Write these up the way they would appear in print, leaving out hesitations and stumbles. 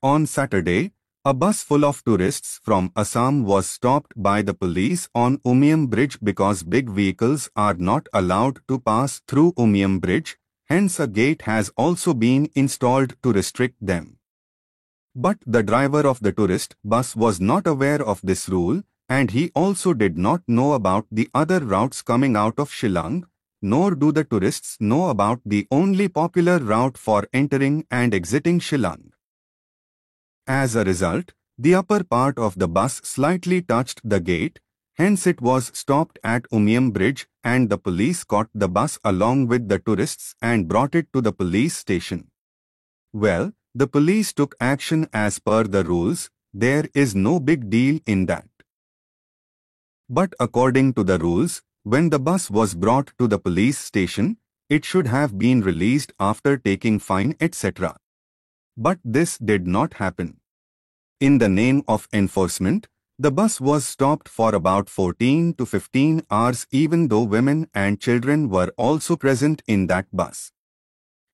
On Saturday, a bus full of tourists from Assam was stopped by the police on Umiam Bridge because big vehicles are not allowed to pass through Umiam Bridge, hence a gate has also been installed to restrict them. But the driver of the tourist bus was not aware of this rule, and he also did not know about the other routes coming out of Shillong, nor do the tourists know about the only popular route for entering and exiting Shillong. As a result, the upper part of the bus slightly touched the gate, hence it was stopped at Umiam Bridge and the police caught the bus along with the tourists and brought it to the police station. Well, the police took action as per the rules. There is no big deal in that. But according to the rules, when the bus was brought to the police station, it should have been released after taking fine etc. But this did not happen. In the name of enforcement, the bus was stopped for about 14 to 15 hours even though women and children were also present in that bus,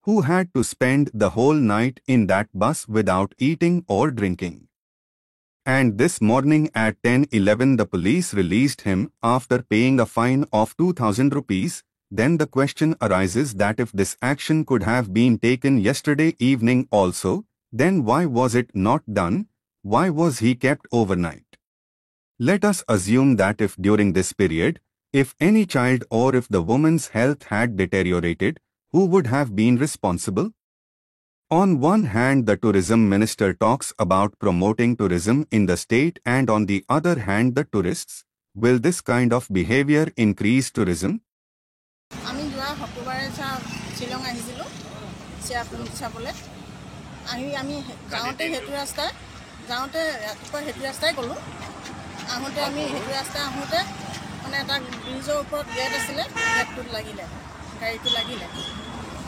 who had to spend the whole night in that bus without eating or drinking. And this morning at 10:11 the police released him after paying a fine of 2,000 rupees. Then the question arises that if this action could have been taken yesterday evening also, then why was it not done? Why was he kept overnight? Let us assume that if during this period, if any child or if the woman's health had deteriorated, who would have been responsible? On one hand, the tourism minister talks about promoting tourism in the state and on the other hand, the tourists. Will this kind of behavior increase tourism?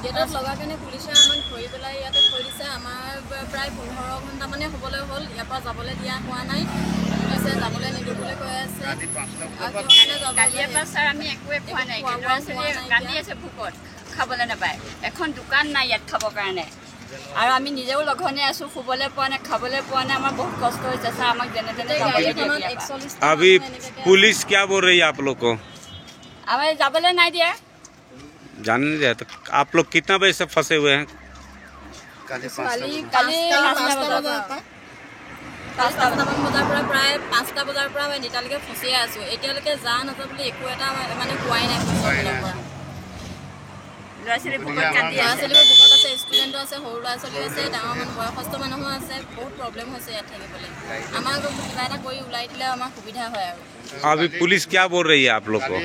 গেটত লগা কাৰণে পুলিচে আমাক ধৰি পেলাই ইয়াতে থৈ দিছে আমাৰ প্ৰায় 15 ঘণ্টা মানে হ'বলৈ হ'ল ইয়াৰ পৰা যাবলৈ দিয়া হোৱা নাই পুলিচে যাবলৈ নিদিবলৈ কৈ আছে কালিৰ পৰা স্যাৰ আমি একোৱে খোৱা নাই ল'ৰা-ছোৱালী কান্দি আছে ভোকত খাবলৈ নাপায় এখন দোকান নাই ইয়াত খাবৰ কাৰণে আৰু আমি নিজেও লঘনে আছো শুবলৈ পোৱা নাই খাবলৈ পোৱা নাই আমাৰ বহুত কষ্ট হৈছে স্যাৰ আমাক যেনে তেনে যাবলৈ দিয়া अभी पुलिस क्या बोल रही है आप लोग को আমাৰ যাবলৈ নাই দিয়া जाने नहीं दिया तो आप लोग कितना बजे से फंसे हुए हैं কালি 5টা বজাৰ পৰা প্ৰায় 5টা বজাৰ পৰা আমি নিতালৈকে ফচিয়ে আছো এতিয়ালৈকে যা নাযাব বুলি একো এটা মানে কোৱাই নাই ল'ৰা-ছোৱালী ভোকত কান্দি আছে ভোকত আছে ষ্টুডেণ্টো আছে সৰু ল'ৰা-ছোৱালী আছে ডাঙৰ মানুহ বয়সস্থ মানুহো আছে বহুত প্ৰব্লেম হৈছে ইয়াত থাকিবলৈ আমাক কিবা এটা কৰি ওলাই দিলে আমাৰ সুবিধা হয় আৰু अभी पुलिस क्या बोल रही है आप लोग को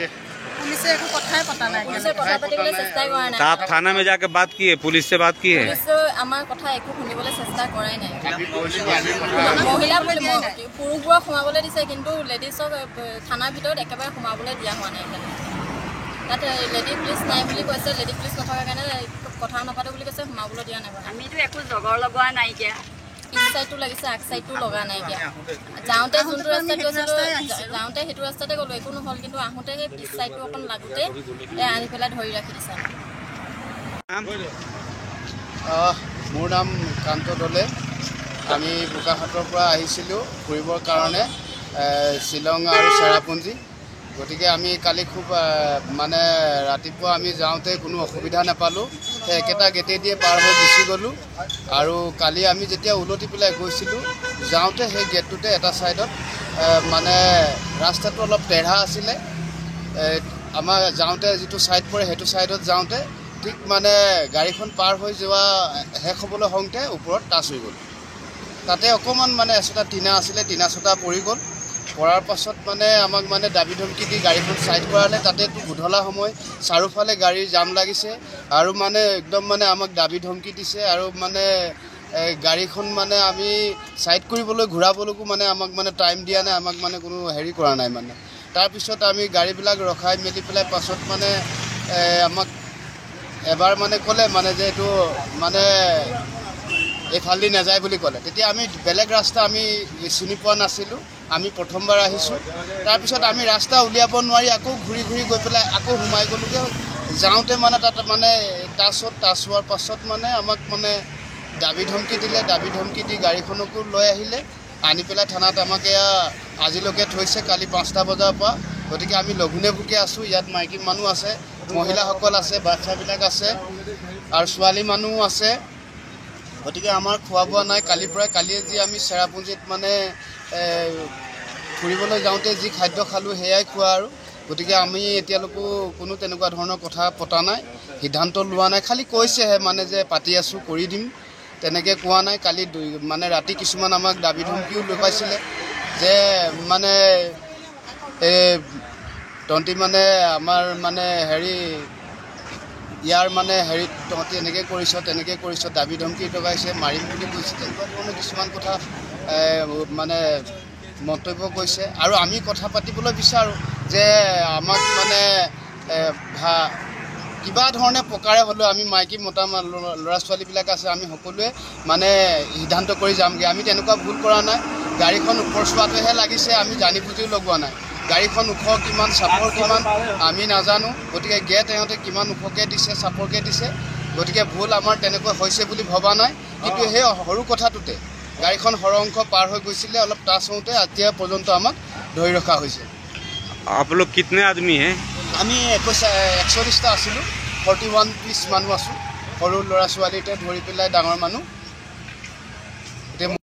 পুলিচে একো কথাই পতা নাই পুলিচে কথা পাতিবলৈ চেষ্টা কৰা নাই आप थाना में जाके बात किए पुलिस से बात की है পুলিচে আমাৰ কথা একো শুনিবলৈ চেষ্টা কৰাই নাই মহিলা পুৰুষবোৰক সোমাবলৈ দিছে কিন্তু লেডিজক থানাৰ ভিতৰত একেবাৰে সোমাবলৈ দিয়া হোৱা নাই তাতে লেডি পুলিচ নাই বুলি কৈছে লেডি পুলিচ নথকাৰ কাৰণে কথা নাপাতে বুলি কৈছে সোমাবলৈ দিয়া নাই আমিতো একো জগৰ লগোৱা নাইকিয়া ইনসাইডটো লাগিছে আগ সাইডটো লগা নাইকিয়া যাওঁতে যোনটো ৰাস্তাত গৈছিলো যাওঁতে সেইটো ৰাস্তাতে গ'লো একো নহ'ল কিন্তু আহোঁতে সেই পিছ সাইডটো অকণ লাগোতে আনি পেলাই ধৰি ৰাখি দিছে মোৰ নাম কান্ত দলে আমি বোকাখাটৰ পৰা আহিছিলোঁ ফুৰিবৰ কাৰণে শ্বিলং আৰু চেৰাপুঞ্জী গতিকে আমি কালি খুব মানে ৰাতিপুৱা আমি যাওঁতে কোনো অসুবিধা নাপালোঁ একেটা গেটে দিয়ে পাৰ হৈ গুচি গ'লোঁ আৰু কালি আমি যেতিয়া উলটি পেলাই গৈছিলোঁ যাওঁতে সেই গেটটোতে এটা ছাইডত মানে ৰাস্তাটো অলপ টেঢ়া আছিলে আমাৰ যাওঁতে যিটো ছাইড পৰে সেইটো ছাইডত যাওঁতে ঠিক মানে গাড়ীখন পাৰ হৈ যোৱা শেষ হ'বলৈ হওঁতে ওপৰত টাচ হৈ গ'ল তাতে অকণমান মানে এচটা টিনা আছিলে টিনা চটা পৰি গ'ল পৰাৰ পাছত মানে আমাক মানে দাবী ধমকি দি গাড়ীখন সাইড কৰালে তাতেতো গুধলা সময় চাৰিওফালে গাড়ী জাম লাগিছে আৰু মানে একদম মানে আমাক দাবী ধমকি দিছে আৰু মানে গাড়ীখন মানে আমি সাইড কৰিবলৈ ঘূৰাবলৈকো মানে আমাক মানে টাইম দিয়া নাই আমাক মানে কোনো হেৰি কৰা নাই মানে তাৰ পিছত আমি গাড়ীবিলাক ৰখাই মেলি পেলাই পাছত মানে আমাক এবাৰ মানে ক'লে মানে যে এইটো মানে এইফালে নাযায় বুলি ক'লে তেতিয়া আমি বেলেগ ৰাস্তা আমি চিনি পোৱা নাছিলোঁ আমি প্ৰথমবাৰ আহিছোঁ তাৰ পিছত আমি ৰাস্তা উলিয়াব নোৱাৰি আকৌ ঘূৰি ঘূৰি গৈ পেলাই আকৌ সোমাই গ'লোগে যাওঁতে মানে তাত মানে টাচ হোৱাৰ পাছত মানে আমাক মানে দাবী ধমকি দিলে, দাবী ধমকি দি গাড়ীখনকো লৈ আহিলে, আনি পেলাই থানাত আমাক আজিলৈকে থৈছে কালি 5টা বজাৰ পৰা। গতিকে আমি লঘোণে ভোগে আছোঁ। ইয়াত মাইকী মানুহ আছে, মহিলাসকল আছে, বাচ্চাবিলাক আছে আৰু ছোৱালী মানুহো আছে। গতিকে আমাৰ খোৱা বোৱা নাই কালিৰ পৰাই। কালিয়ে যি আমি চেৰাপুঞ্জীত মানে ফুৰিবলৈ যাওঁতে যি খাদ্য খালোঁ সেয়াই খোৱা আৰু। গতিকে আমি এতিয়ালৈকো কোনো তেনেকুৱা ধৰণৰ কথা পতা নাই, সিদ্ধান্ত লোৱা নাই। খালি কৈছেহে মানে যে পাতি আছোঁ, কৰি দিম, তেনেকৈ কোৱা নাই। কালি মানে ৰাতি কিছুমান আমাক দাবী ধমকিও লৈ পাইছিলে যে মানে তহঁতি মানে আমাৰ মানে ইয়াৰ মানে তহঁতি এনেকৈ কৰিছ, তেনেকৈ কৰিছ, দাবী ধমকি লগাইছে, মাৰিম বুলি কৈছে। তেনেকুৱা ধৰণৰ কিছুমান কথা মানে মন্তব্য কৈছে। আৰু আমি কথা পাতিবলৈ বিচাৰোঁ যে আমাক মানে কিবা ধৰণে প্ৰকাৰে হ'লেও আমি মাইকী মতা ল'ৰা ছোৱালীবিলাক আছে, আমি সকলোৱে মানে সিদ্ধান্ত কৰি যামগৈ। আমি তেনেকুৱা ভুল কৰা নাই। গাড়ীখন ওপৰ চোৱাটোহে লাগিছে, আমি জানি বুজিও লগোৱা নাই। গাড়ীখন ওখ কিমান, চাপৰ কিমান আমি নাজানো। গতিকে গেট এওঁতে কিমান ওখকৈ দিছে, চাপৰকৈ দিছে। গতিকে ভুল আমাৰ তেনেকুৱা হৈছে বুলি ভবা নাই। কিন্তু সেই সৰু কথাটোতে গাড়ীখন সৰহ পাৰ হৈ গৈছিলে, অলপ টাচ হওঁতে এতিয়া পৰ্যন্ত আমাক ধৰি ৰখা হৈছে। आप लोग कितने आदमी हैं? আমি 41টা আছিলোঁ, 41 পিছ মানুহ আছোঁ। সৰু ল'ৰা ছোৱালীতে ধৰি পেলাই ডাঙৰ মানুহ।